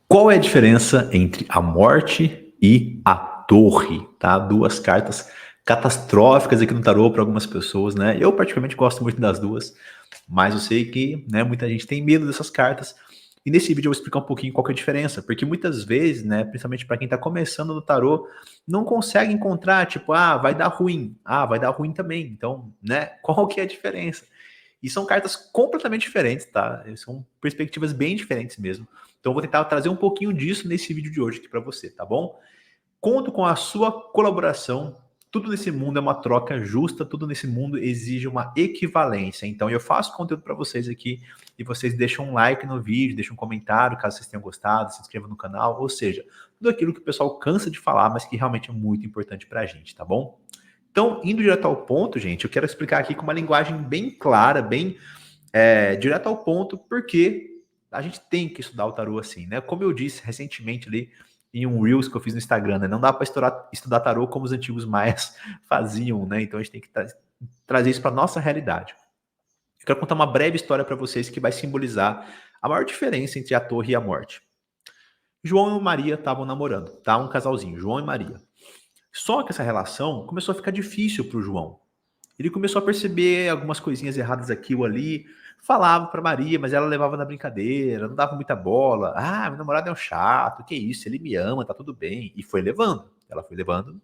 Qual é a diferença entre a morte e a torre, tá? Duas cartas catastróficas aqui no tarô para algumas pessoas, né? Eu particularmente gosto muito das duas, mas eu sei que, né, muita gente tem medo dessas cartas. E nesse vídeo eu vou explicar um pouquinho qual que é a diferença, porque muitas vezes, né, principalmente para quem está começando no tarô, não consegue encontrar, tipo, vai dar ruim. Vai dar ruim também. Então, né, qual que é a diferença? E são cartas completamente diferentes, tá? São perspectivas bem diferentes mesmo. Então eu vou tentar trazer um pouquinho disso nesse vídeo de hoje aqui para você, tá bom? Conto com a sua colaboração. Tudo nesse mundo é uma troca justa, tudo nesse mundo exige uma equivalência. Então eu faço conteúdo para vocês aqui e vocês deixam um like no vídeo, deixam um comentário caso vocês tenham gostado, se inscrevam no canal, ou seja, tudo aquilo que o pessoal cansa de falar, mas que realmente é muito importante para a gente, tá bom? Então, indo direto ao ponto, gente, eu quero explicar aqui com uma linguagem bem clara, bem direto ao ponto, porque a gente tem que estudar o tarô assim, né? Como eu disse recentemente ali em um Reels que eu fiz no Instagram, né? Não dá para estudar tarô como os antigos maias faziam, né? Então a gente tem que trazer isso para nossa realidade. Eu quero contar uma breve história para vocês que vai simbolizar a maior diferença entre a torre e a morte. João e Maria estavam namorando, tá? Um casalzinho, João e Maria. Só que essa relação começou a ficar difícil para o João. Ele começou a perceber algumas coisinhas erradas aqui ou ali, falava para Maria, mas ela levava na brincadeira, não dava muita bola. Meu namorado é um chato, que isso, ele me ama, tá tudo bem. E foi levando. Ela foi levando.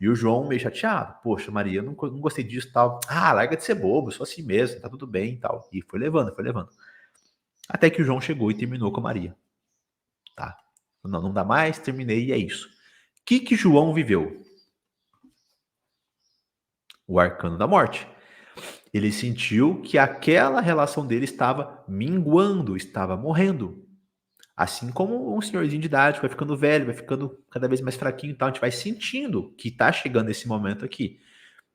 E o João meio chateado. Poxa, Maria, eu não gostei disso e tal. Larga de ser bobo, eu sou assim mesmo, tá tudo bem e tal. E foi levando, foi levando. Até que o João chegou e terminou com a Maria. Tá. Não dá mais, terminei e é isso. O que João viveu? O arcano da morte. Ele sentiu que aquela relação dele estava minguando, estava morrendo. Assim como um senhorzinho de idade vai ficando velho, vai ficando cada vez mais fraquinho e tal, a gente vai sentindo que está chegando esse momento aqui.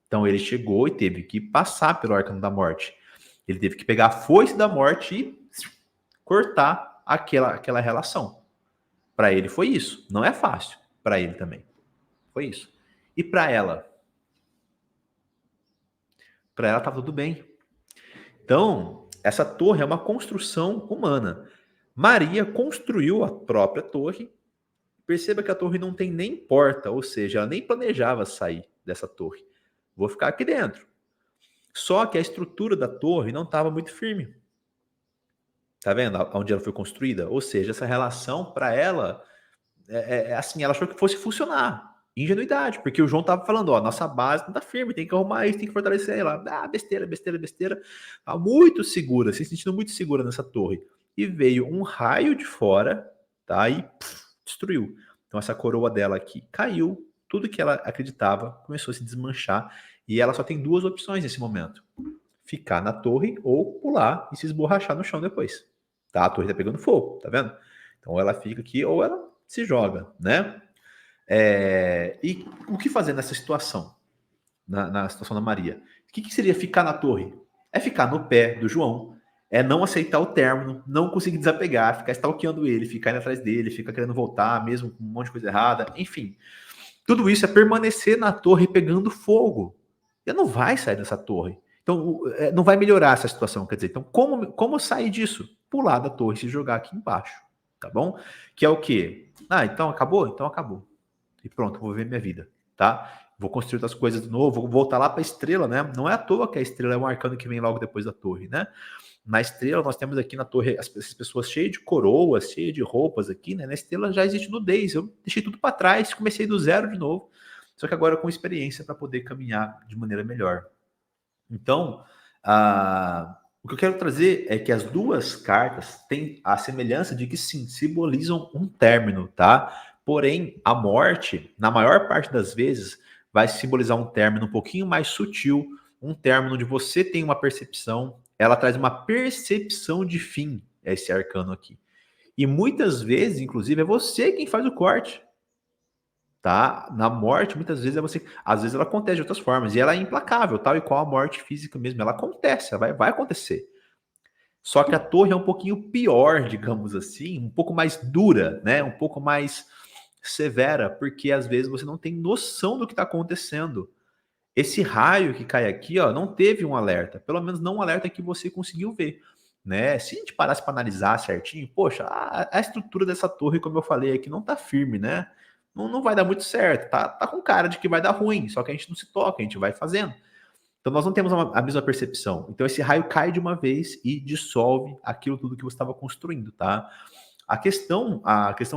Então ele chegou e teve que passar pelo arcano da morte. Ele teve que pegar a foice da morte e cortar aquela relação. Para ele foi isso. Não é fácil. Para ele também. Foi isso. E para ela? Para ela tá tudo bem. Então, essa torre é uma construção humana. Maria construiu a própria torre. Perceba que a torre não tem nem porta, ou seja, ela nem planejava sair dessa torre. Vou ficar aqui dentro. Só que a estrutura da torre não estava muito firme. Tá vendo onde ela foi construída? Ou seja, essa relação para ela assim, ela achou que fosse funcionar. Ingenuidade, porque o João tava falando, nossa base não tá firme, tem que arrumar isso, tem que fortalecer ela. Besteira, besteira, besteira. Tá muito segura, se sentindo muito segura nessa torre. E veio um raio de fora, tá? E destruiu. Então essa coroa dela aqui caiu, tudo que ela acreditava começou a se desmanchar. E ela só tem duas opções nesse momento: ficar na torre ou pular e se esborrachar no chão depois. Tá? A torre tá pegando fogo, tá vendo? Então ela fica aqui ou ela se joga, né? E o que fazer nessa situação? Na situação da Maria? O que seria ficar na torre? É ficar no pé do João, é não aceitar o término, não conseguir desapegar, ficar stalkeando ele, ficar indo atrás dele, ficar querendo voltar, mesmo com um monte de coisa errada, enfim. Tudo isso é permanecer na torre pegando fogo. Ele não vai sair dessa torre. Então, não vai melhorar essa situação. Quer dizer, então, como sair disso? Pular da torre e se jogar aqui embaixo. Tá bom? Que é o quê? Então acabou? Então acabou. E pronto, vou viver minha vida. Tá? Vou construir outras coisas de novo, vou voltar lá para a estrela, né? Não é à toa que a estrela é um arcano que vem logo depois da torre, né? Na estrela, nós temos aqui na torre essas pessoas cheias de coroas, cheias de roupas aqui, né? Na estrela já existe nudez. Eu deixei tudo para trás, comecei do zero de novo. Só que agora com experiência para poder caminhar de maneira melhor. Então, o que eu quero trazer é que as duas cartas têm a semelhança de que sim, simbolizam um término, tá? Porém, a morte, na maior parte das vezes, vai simbolizar um término um pouquinho mais sutil, um término onde você tem uma percepção, ela traz uma percepção de fim, esse arcano aqui. E muitas vezes, inclusive, é você quem faz o corte. Tá? Na morte, muitas vezes é você. Às vezes ela acontece de outras formas. E ela é implacável, tal e qual a morte física mesmo. Ela acontece, ela vai acontecer. Só que a torre é um pouquinho pior, digamos assim, um pouco mais dura, né? Um pouco mais severa, porque às vezes você não tem noção do que está acontecendo. Esse raio que cai aqui, ó, não teve um alerta, pelo menos não um alerta que você conseguiu ver. né? Se a gente parasse para analisar certinho, poxa, a estrutura dessa torre, como eu falei aqui, não tá firme, né? Não vai dar muito certo, tá com cara de que vai dar ruim, só que a gente não se toca, a gente vai fazendo. Então nós não temos a mesma percepção. Então esse raio cai de uma vez e dissolve aquilo tudo que você estava construindo, tá? A questão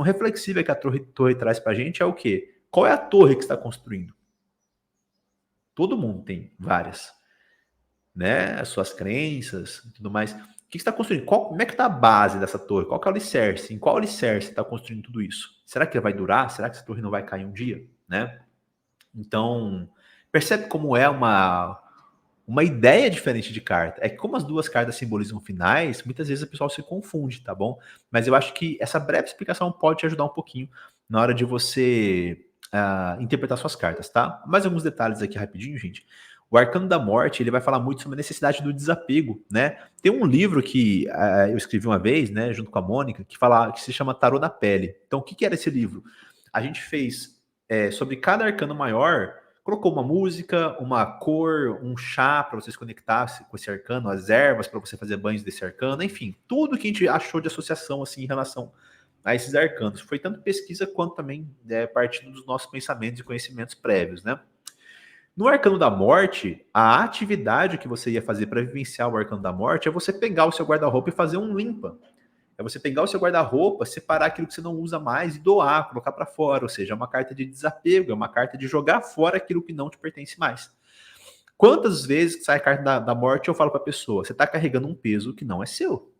reflexiva que a torre traz para a gente é o quê? Qual é a torre que está construindo? Todo mundo tem várias, né? As suas crenças e tudo mais. O que está construindo? Como é que está a base dessa torre? Qual que é o alicerce? Em qual alicerce está construindo tudo isso? Será que vai durar? Será que essa torre não vai cair um dia? Né? Então, percebe como é uma ideia diferente de carta. É que como as duas cartas simbolizam finais, muitas vezes o pessoal se confunde, tá bom? Mas eu acho que essa breve explicação pode te ajudar um pouquinho na hora de você interpretar suas cartas, tá? Mais alguns detalhes aqui rapidinho, gente. O Arcano da Morte, ele vai falar muito sobre a necessidade do desapego, né? Tem um livro que eu escrevi uma vez, né, junto com a Mônica, que se chama Tarô da Pele. Então, o que era esse livro? A gente fez sobre cada arcano maior, colocou uma música, uma cor, um chá para você se conectar com esse arcano, as ervas para você fazer banhos desse arcano, enfim, tudo que a gente achou de associação assim em relação a esses arcanos. Foi tanto pesquisa quanto também partindo dos nossos pensamentos e conhecimentos prévios, né? No Arcano da Morte, a atividade que você ia fazer para vivenciar o Arcano da Morte é você pegar o seu guarda-roupa e fazer um limpa. É você pegar o seu guarda-roupa, separar aquilo que você não usa mais e doar, colocar para fora. Ou seja, é uma carta de desapego, é uma carta de jogar fora aquilo que não te pertence mais. Quantas vezes que sai a carta da morte eu falo para a pessoa, você está carregando um peso que não é seu.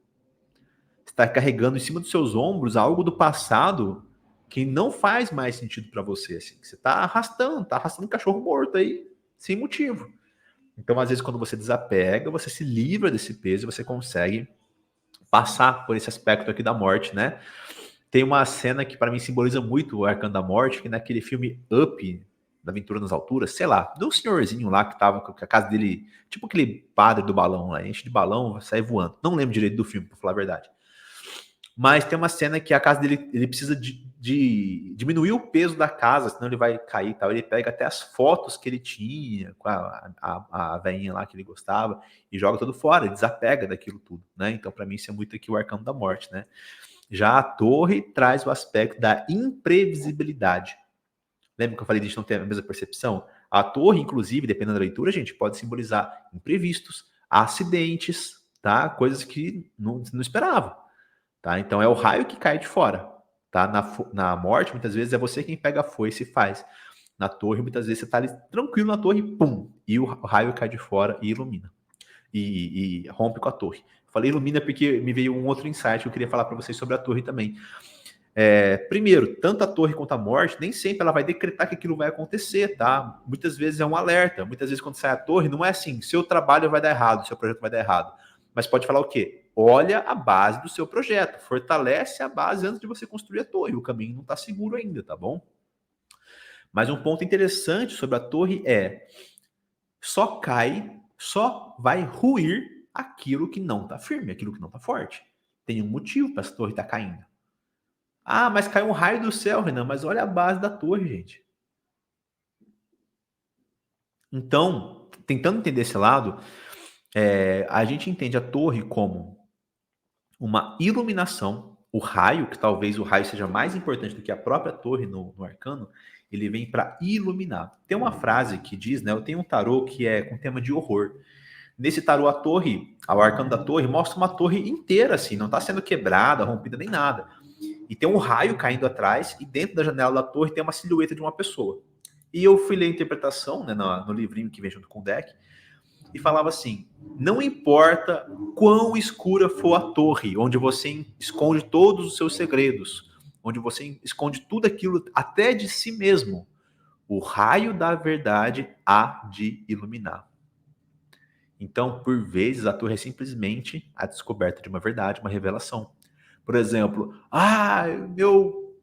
Você está carregando em cima dos seus ombros algo do passado que não faz mais sentido para você. Assim, que você está arrastando um cachorro morto aí, sem motivo. Então, às vezes, quando você desapega, você se livra desse peso e você consegue passar por esse aspecto aqui da morte, né? Tem uma cena que para mim simboliza muito o Arcano da Morte, que naquele filme Up, da Aventura nas Alturas, sei lá, de um senhorzinho lá que tava com a casa dele, tipo aquele padre do balão lá, enche de balão, sai voando. Não lembro direito do filme, pra falar a verdade. Mas tem uma cena que a casa dele, ele precisa de diminuir o peso da casa, senão ele vai cair e tal. Ele pega até as fotos que ele tinha com a velhinha lá que ele gostava e joga tudo fora, ele desapega daquilo tudo, né? Então, para mim, isso é muito aqui o Arcano da Morte, né? Já a torre traz o aspecto da imprevisibilidade. Lembra que eu falei de a gente não ter a mesma percepção? A torre, inclusive, dependendo da leitura, gente, pode simbolizar imprevistos, acidentes, tá? Coisas que não esperava. Tá? Então é o raio que cai de fora. Tá? Na morte, muitas vezes é você quem pega a foice e faz. Na torre, muitas vezes você está ali tranquilo na torre, pum, e o raio cai de fora e ilumina. E rompe com a torre. Falei ilumina porque me veio um outro insight que eu queria falar para vocês sobre a torre também. Primeiro, tanto a torre quanto a morte, nem sempre ela vai decretar que aquilo vai acontecer, tá? Muitas vezes é um alerta. Muitas vezes quando sai a torre, não é assim, seu trabalho vai dar errado, seu projeto vai dar errado. Mas pode falar o quê? Olha a base do seu projeto, fortalece a base antes de você construir a torre. O caminho não está seguro ainda, tá bom? Mas um ponto interessante sobre a torre é só vai ruir aquilo que não está firme, aquilo que não está forte. Tem um motivo para essa torre estar caindo. Ah, mas caiu um raio do céu, Renan, mas olha a base da torre, gente. Então, tentando entender esse lado, a gente entende a torre como uma iluminação, o raio, que talvez o raio seja mais importante do que a própria torre no arcano, ele vem para iluminar. Tem uma frase que diz, né? Eu tenho um tarô que é com tema de horror. Nesse tarô, a torre, o arcano da torre, mostra uma torre inteira, assim, não está sendo quebrada, rompida, nem nada. E tem um raio caindo atrás, e dentro da janela da torre tem uma silhueta de uma pessoa. E eu fui ler a interpretação, né, no livrinho que vem junto com o deck, e falava assim: não importa quão escura for a torre, onde você esconde todos os seus segredos, onde você esconde tudo aquilo até de si mesmo, o raio da verdade há de iluminar. Então, por vezes, a torre é simplesmente a descoberta de uma verdade, uma revelação. Por exemplo,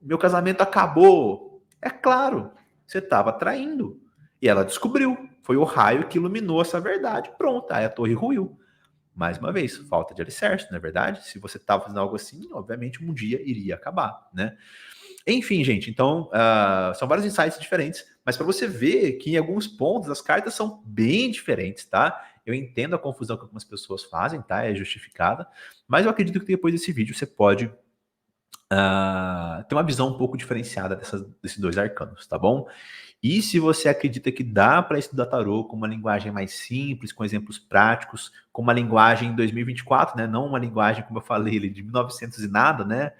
meu casamento acabou. É claro, você estava traindo. E ela descobriu. Foi o raio que iluminou essa verdade. Pronto, aí a torre ruiu. Mais uma vez, falta de alicerce, não é verdade? Se você estava fazendo algo assim, obviamente um dia iria acabar, né? Enfim, gente, então são vários insights diferentes, mas para você ver que em alguns pontos as cartas são bem diferentes, tá? Eu entendo a confusão que algumas pessoas fazem, tá? É justificada, mas eu acredito que depois desse vídeo você pode ter uma visão um pouco diferenciada desses dois arcanos, tá bom? E se você acredita que dá para estudar tarô com uma linguagem mais simples, com exemplos práticos, com uma linguagem em 2024, né? Não uma linguagem, como eu falei, de 1900 e nada, né?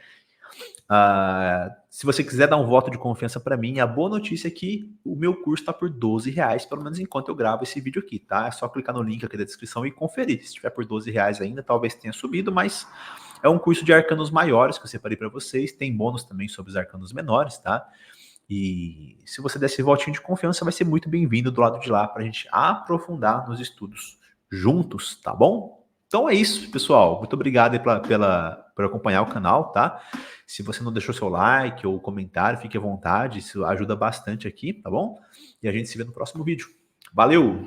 Se você quiser dar um voto de confiança para mim, a boa notícia é que o meu curso está por R$ 12, pelo menos enquanto eu gravo esse vídeo aqui, tá? É só clicar no link aqui da descrição e conferir. Se estiver por R$ 12 ainda, talvez tenha subido, mas é um curso de arcanos maiores que eu separei para vocês. Tem bônus também sobre os arcanos menores, tá? E se você der esse votinho de confiança, vai ser muito bem-vindo do lado de lá para a gente aprofundar nos estudos juntos, tá bom? Então é isso, pessoal. Muito obrigado aí por acompanhar o canal, tá? Se você não deixou seu like ou comentário, fique à vontade, isso ajuda bastante aqui, tá bom? E a gente se vê no próximo vídeo. Valeu!